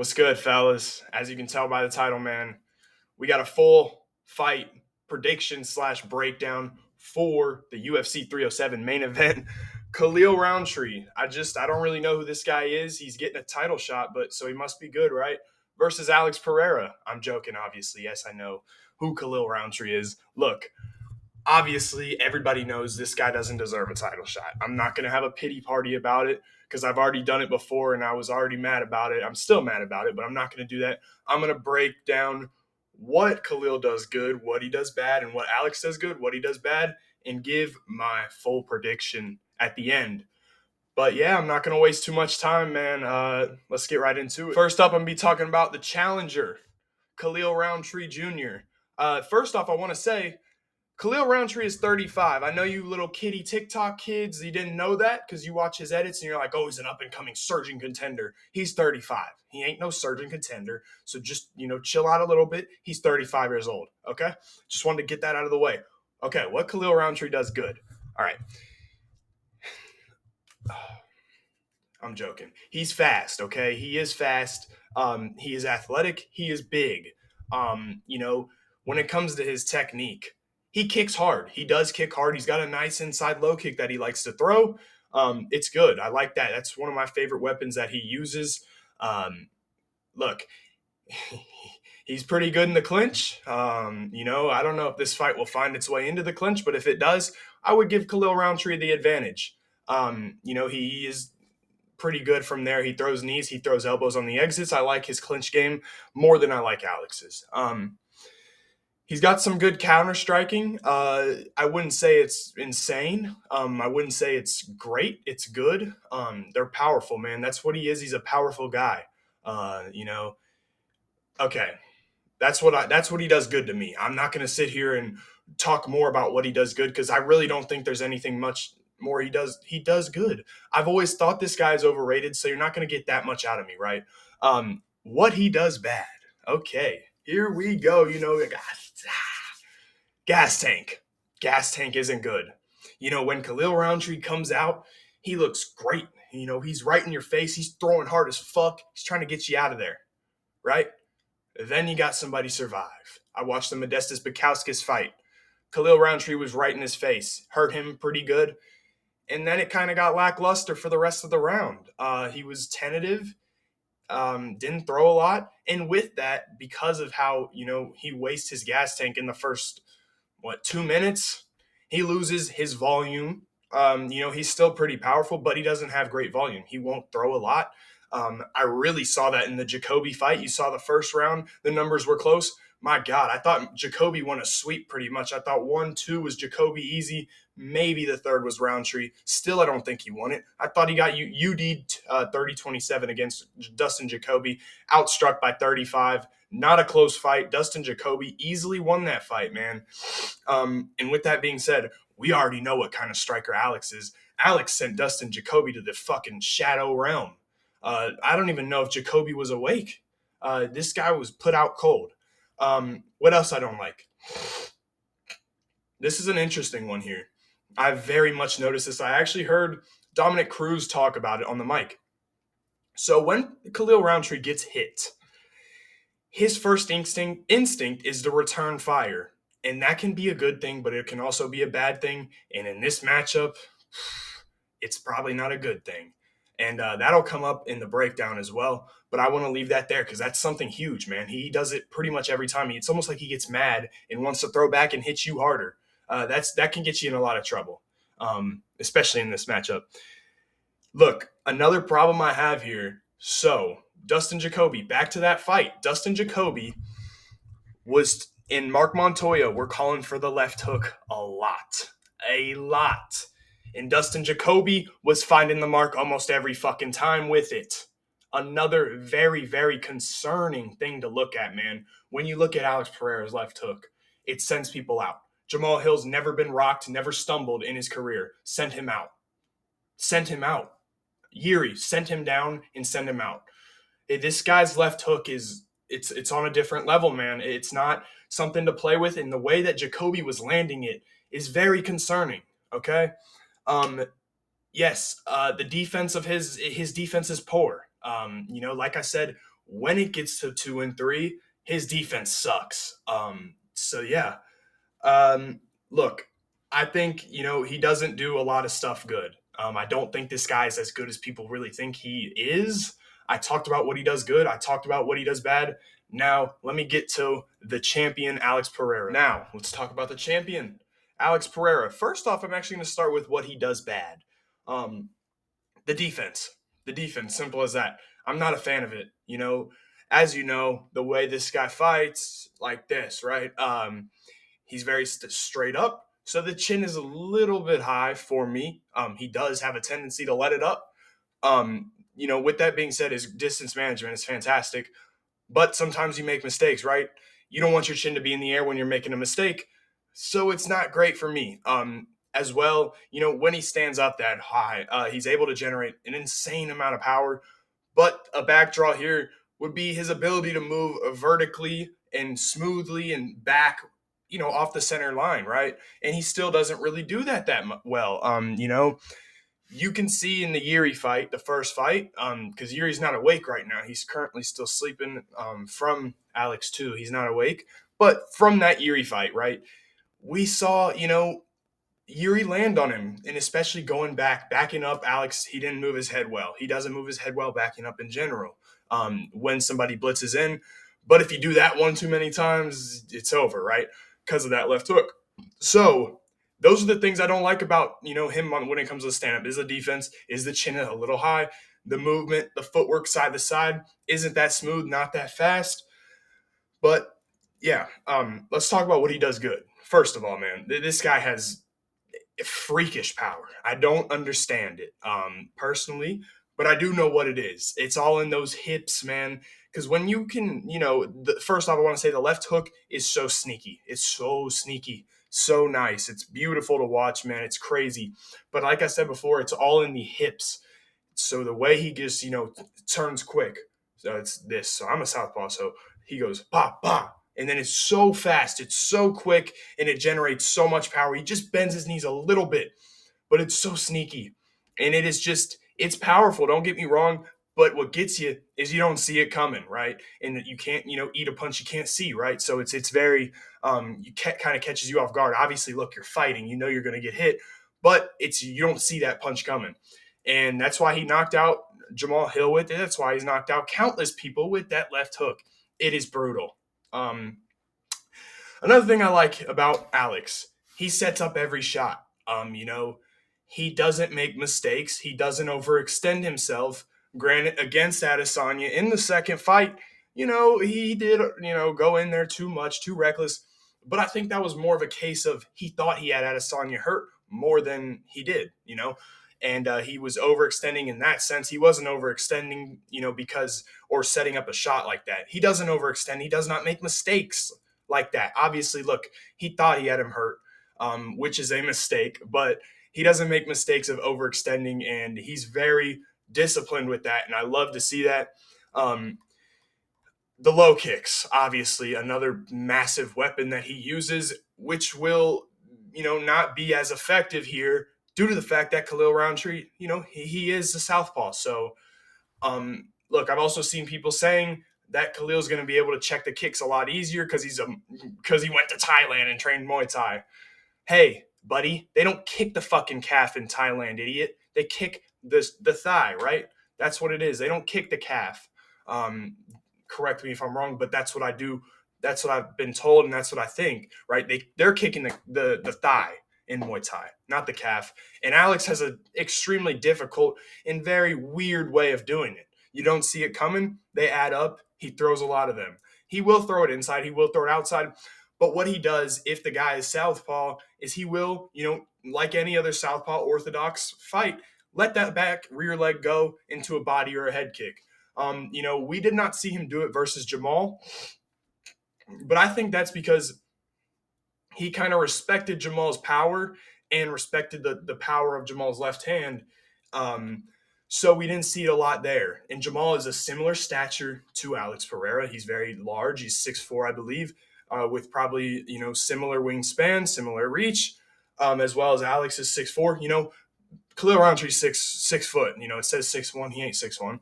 What's good, fellas? As you can tell by the title, man, we got a full fight prediction slash breakdown for the UFC 307 main event. Khalil Rountree. I don't really know who this guy is. He's getting a title shot, but so he must be good, right? Versus Alex Pereira. I'm joking, obviously. Yes, I know who Khalil Rountree is. Look, obviously everybody knows this guy doesn't deserve a title shot. I'm not going to have a pity party about it because I've already done it before and I was already mad about it. I'm still mad about it, but I'm not going to do that. I'm going to break down what Khalil does good, what he does bad, and what Alex does good, what he does bad, and give my full prediction at the end. But yeah, I'm not going to waste too much time, man. Let's get right into it. First up, I'm going to be talking about the challenger, Khalil Rountree Jr. First off, I want to say Khalil Rountree is 35. I know you little kiddie TikTok kids, you didn't know that because you watch his edits and you're like, oh, he's an up-and-coming surging contender. He's 35. He ain't no surging contender. So just, chill out a little bit. He's 35 years old, okay? Just wanted to get that out of the way. Okay, what Khalil Rountree does good. All right. I'm joking. He's fast, okay? He is fast. He is athletic. He is big. When it comes to his technique, he kicks hard. He does kick hard. He's got a nice inside low kick that he likes to throw. It's good. I like that. That's one of my favorite weapons that he uses. Look, he's pretty good in the clinch. I don't know if this fight will find its way into the clinch, but if it does, I would give Khalil Rountree the advantage. He is pretty good from there. He throws knees, he throws elbows on the exits. I like his clinch game more than I like Alex's. He's got some good counter striking. I wouldn't say it's insane. I wouldn't say it's great. It's good. They're powerful, man. That's what he is. He's a powerful guy. Okay. That's what he does good to me. I'm not going to sit here and talk more about what he does good because I really don't think there's anything much more he does. He does good. I've always thought this guy is overrated, so you're not going to get that much out of me, right? What he does bad. Okay, here we go. Gas tank. Gas tank isn't good. When Khalil Rountree comes out, he looks great. He's right in your face. He's throwing hard as fuck. He's trying to get you out of there, right? Then you got somebody survive. I watched the Modestas Bukowskis fight. Khalil Rountree was right in his face, hurt him pretty good, and then it kind of got lackluster for the rest of the round. He was tentative, didn't throw a lot, and with that, because of how he wastes his gas tank in the first 2 minutes, he loses his volume. He's still pretty powerful, but he doesn't have great volume. He won't throw a lot. I really saw that in the Jacoby fight. You saw the first round, the numbers were close. My God, I thought Jacoby won a sweep pretty much. I thought 1-2 was Jacoby easy. Maybe the third was Rountree. Still, I don't think he won it. I thought he got UD 30-27 against Dustin Jacoby, outstruck by 35. Not a close fight. Dustin Jacoby easily won that fight, man. And with that being said, we already know what kind of striker Alex is. Alex sent Dustin Jacoby to the fucking shadow realm. I don't even know if Jacoby was awake. This guy was put out cold. What else I don't like? This is an interesting one here. I very much noticed this. I actually heard Dominic Cruz talk about it on the mic. So when Khalil Rountree gets hit, his first instinct is to return fire. And that can be a good thing, but it can also be a bad thing. And in this matchup, it's probably not a good thing. And that'll come up in the breakdown as well. But I want to leave that there because that's something huge, man. He does it pretty much every time. It's almost like he gets mad and wants to throw back and hit you harder. That can get you in a lot of trouble, especially in this matchup. Look, another problem I have here. So, Dustin Jacoby, back to that fight. Dustin Jacoby was in Mark Montoya. We're calling for the left hook a lot. And Dustin Jacoby was finding the mark almost every fucking time with it. Another very, very concerning thing to look at, man. When you look at Alex Pereira's left hook, it sends people out. Jamal Hill's never been rocked, never stumbled in his career. Sent him out. Yuri sent him down and sent him out. This guy's left hook it's on a different level, man. It's not something to play with, and the way that Jacoby was landing it is very concerning, okay? Yes, the defense of his defense is poor. Like I said, when it gets to 2 and 3, his defense sucks. So yeah, um, look, I think he doesn't do a lot of stuff good. I don't think this guy is as good as people really think he is. I talked about what he does good. I talked about what he does bad. Now let me get to the champion, Alex Pereira. Now let's talk about the champion, Alex Pereira. First off, I'm actually going to start with what he does bad. Um, the defense. The defense, simple as that. I'm not a fan of it. As you know, the way this guy fights, like this, right? He's very straight up. So the chin is a little bit high for me. He does have a tendency to let it up. With that being said, his distance management is fantastic. But sometimes you make mistakes, right? You don't want your chin to be in the air when you're making a mistake. So it's not great for me. As well, when he stands up that high, he's able to generate an insane amount of power. But a backdraw here would be his ability to move vertically and smoothly and back, off the center line, right? And he still doesn't really do that well. You can see in the Yuri fight, the first fight, because Yuri's not awake right now. He's currently still sleeping from Alex too. He's not awake. But from that Yuri fight, right, we saw, Yuri land on him, and especially backing up Alex, he didn't move his head well. He doesn't move his head well backing up in general when somebody blitzes in. But if you do that one too many times, it's over, right? Because of that left hook. So those are the things I don't like about him when it comes to stand up. Is the defense, is the chin a little high, the movement, the footwork side to side isn't that smooth, not that fast. But yeah, let's talk about what he does good. First of all, man, this guy has freakish power. I don't understand it personally, but I do know what it is. It's all in those hips, man. Because when you can, first off, I want to say the left hook is so sneaky. It's so sneaky, so nice. It's beautiful to watch, man. It's crazy. But like I said before, it's all in the hips. So the way he just, turns quick. So it's this. So I'm a southpaw. So he goes, bah, bah. And then it's so fast, it's so quick, and it generates so much power. He just bends his knees a little bit, but it's so sneaky. And it's powerful, don't get me wrong. But what gets you is you don't see it coming, right? And that you can't, eat a punch you can't see, right? So it's very, kind of catches you off guard. Obviously, look, you're fighting, you're going to get hit, but you don't see that punch coming. And that's why he knocked out Jamal Hill with it. That's why he's knocked out countless people with that left hook. It is brutal. Um, Another thing I like about Alex, he sets up every shot. He doesn't make mistakes. He doesn't overextend himself. Granted, against Adesanya in the second fight, he did, go in there too much, too reckless. But I think that was more of a case of he thought he had Adesanya hurt more than he did, And he was overextending in that sense. He wasn't overextending, because or setting up a shot like that. He doesn't overextend. He does not make mistakes like that. Obviously, look, he thought he had him hurt, which is a mistake, but he doesn't make mistakes of overextending, and he's very disciplined with that, and I love to see that. Um, the low kicks, obviously, another massive weapon that he uses, which will, not be as effective here due to the fact that Khalil Rountree, he is a southpaw. So, look, I've also seen people saying that Khalil's going to be able to check the kicks a lot easier because because he went to Thailand and trained Muay Thai. Hey, buddy, they don't kick the fucking calf in Thailand, idiot. They kick the thigh, right? That's what it is. They don't kick the calf. Um, Correct me if I'm wrong, but that's what I do. That's what I've been told, and that's what I think, right? They're kicking the thigh in Muay Thai, not the calf. And Alex has an extremely difficult and very weird way of doing it. You don't see it coming. They add up. He throws a lot of them. He will throw it inside. He will throw it outside. But what he does, if the guy is southpaw, is he will, like any other southpaw orthodox fight, let that back rear leg go into a body or a head kick. We did not see him do it versus Jamal, but I think that's because he kind of respected Jamal's power and respected the power of Jamal's left hand. Um, so we didn't see it a lot there. And Jamal is a similar stature to Alex Pereira. He's very large. He's 6'4", I believe, with probably, similar wingspan, similar reach, as well as Alex is 6'4". Khalil Roundtree's 6 foot. You know, it says 6'1". He ain't 6'1".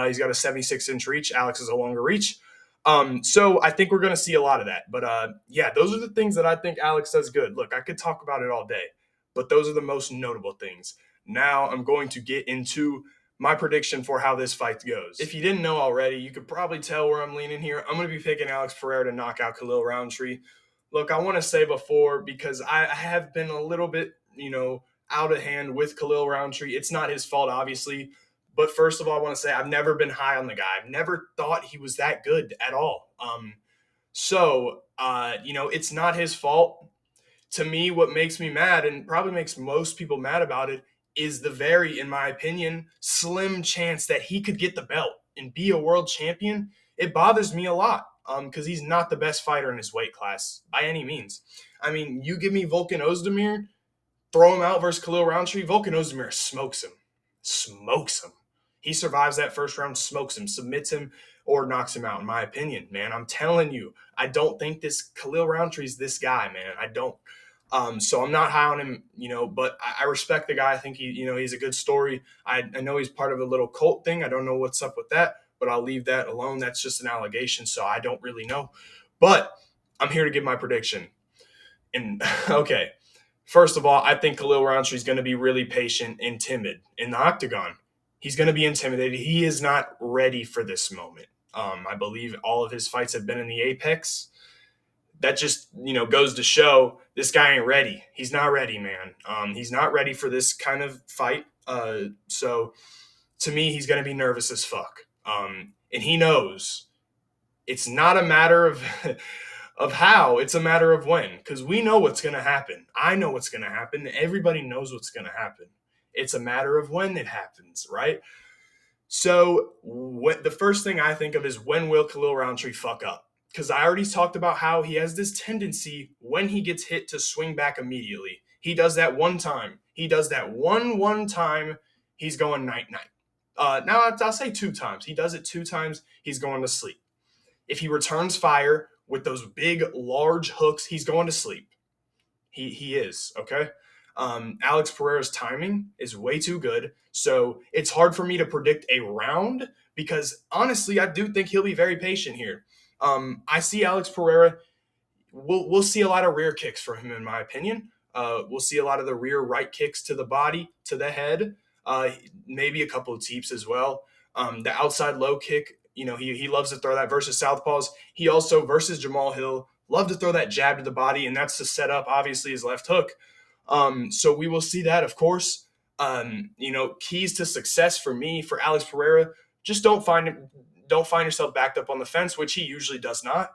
He's got a 76-inch reach. Alex is a longer reach. So I think we're going to see a lot of that. But yeah, those are the things that I think Alex does good. Look, I could talk about it all day, but those are the most notable things. Now I'm going to get into my prediction for how this fight goes. If you didn't know already, you could probably tell where I'm leaning here. I'm going to be picking Alex Pereira to knock out Khalil Roundtree. Look, I want to say before, because I have been a little bit, out of hand with Khalil Roundtree. It's not his fault, obviously. But first of all, I want to say I've never been high on the guy. I've never thought he was that good at all. It's not his fault. To me, what makes me mad, and probably makes most people mad about it, is the very, in my opinion, slim chance that he could get the belt and be a world champion. It bothers me a lot because he's not the best fighter in his weight class by any means. I mean, you give me Volkan Ozdemir, throw him out versus Khalil Roundtree, Volkan Ozdemir smokes him. Smokes him. He survives that first round, smokes him, submits him, or knocks him out, in my opinion, man. I'm telling you, I don't think this Khalil Rountree's this guy, man. I don't. So I'm not high on him, but I respect the guy. I think he's a good story. I know he's part of a little cult thing. I don't know what's up with that, but I'll leave that alone. That's just an allegation, so I don't really know. But I'm here to give my prediction. And okay, first of all, I think Khalil Rountree is going to be really patient and timid in the octagon. He's going to be intimidated. He is not ready for this moment. I believe all of his fights have been in the apex. That just goes to show this guy ain't ready. He's not ready, man. He's not ready for this kind of fight. So to me, he's going to be nervous as fuck. And he knows it's not a matter of of how, it's a matter of when, because we know what's going to happen. I know what's going to happen. Everybody knows what's going to happen. It's a matter of when it happens, right? So the first thing I think of is, when will Khalil Roundtree fuck up? Because I already talked about how he has this tendency when he gets hit to swing back immediately. He does that one time. He does that one time. He's going night night. Now I'll say 2 times. He does it 2 times. He's going to sleep. If he returns fire with those big, large hooks, he's going to sleep. He is, okay? Alex Pereira's timing is way too good. So it's hard for me to predict a round because, honestly, I do think he'll be very patient here. I see Alex Pereira. We'll see a lot of rear kicks from him, in my opinion. We'll see a lot of the rear right kicks to the body, to the head, maybe a couple of teeps as well. The outside low kick, he loves to throw that versus southpaws. He also, versus Jamal Hill, loved to throw that jab to the body, and that's to set up, obviously, his left hook. So we will see that, of course. Keys to success for me, for Alex Pereira, just don't find yourself backed up on the fence, which he usually does not.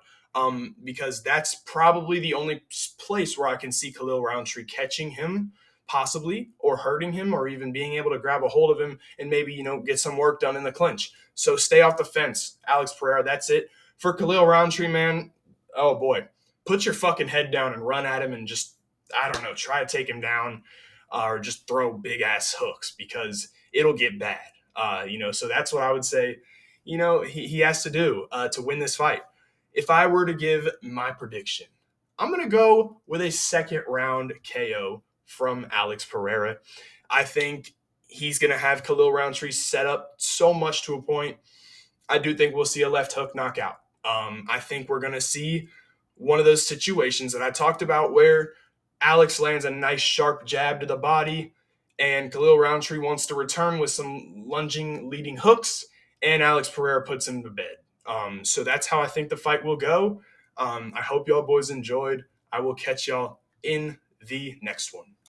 Because that's probably the only place where I can see Khalil Roundtree catching him, possibly, or hurting him, or even being able to grab a hold of him and maybe, get some work done in the clinch. So stay off the fence, Alex Pereira. That's it. For Khalil Roundtree, man, oh boy, put your fucking head down and run at him and just, I don't know, try to take him down, or just throw big ass hooks, because it'll get bad. So that's what I would say, he has to do to win this fight. If I were to give my prediction, I'm going to go with a second round KO from Alex Pereira. I think he's going to have Khalil Roundtree set up so much to a point. I do think we'll see a left hook knockout. I think we're going to see one of those situations that I talked about where Alex lands a nice sharp jab to the body and Khalil Roundtree wants to return with some lunging leading hooks, and Alex Pereira puts him to bed. So that's how I think the fight will go. I hope y'all boys enjoyed. I will catch y'all in the next one.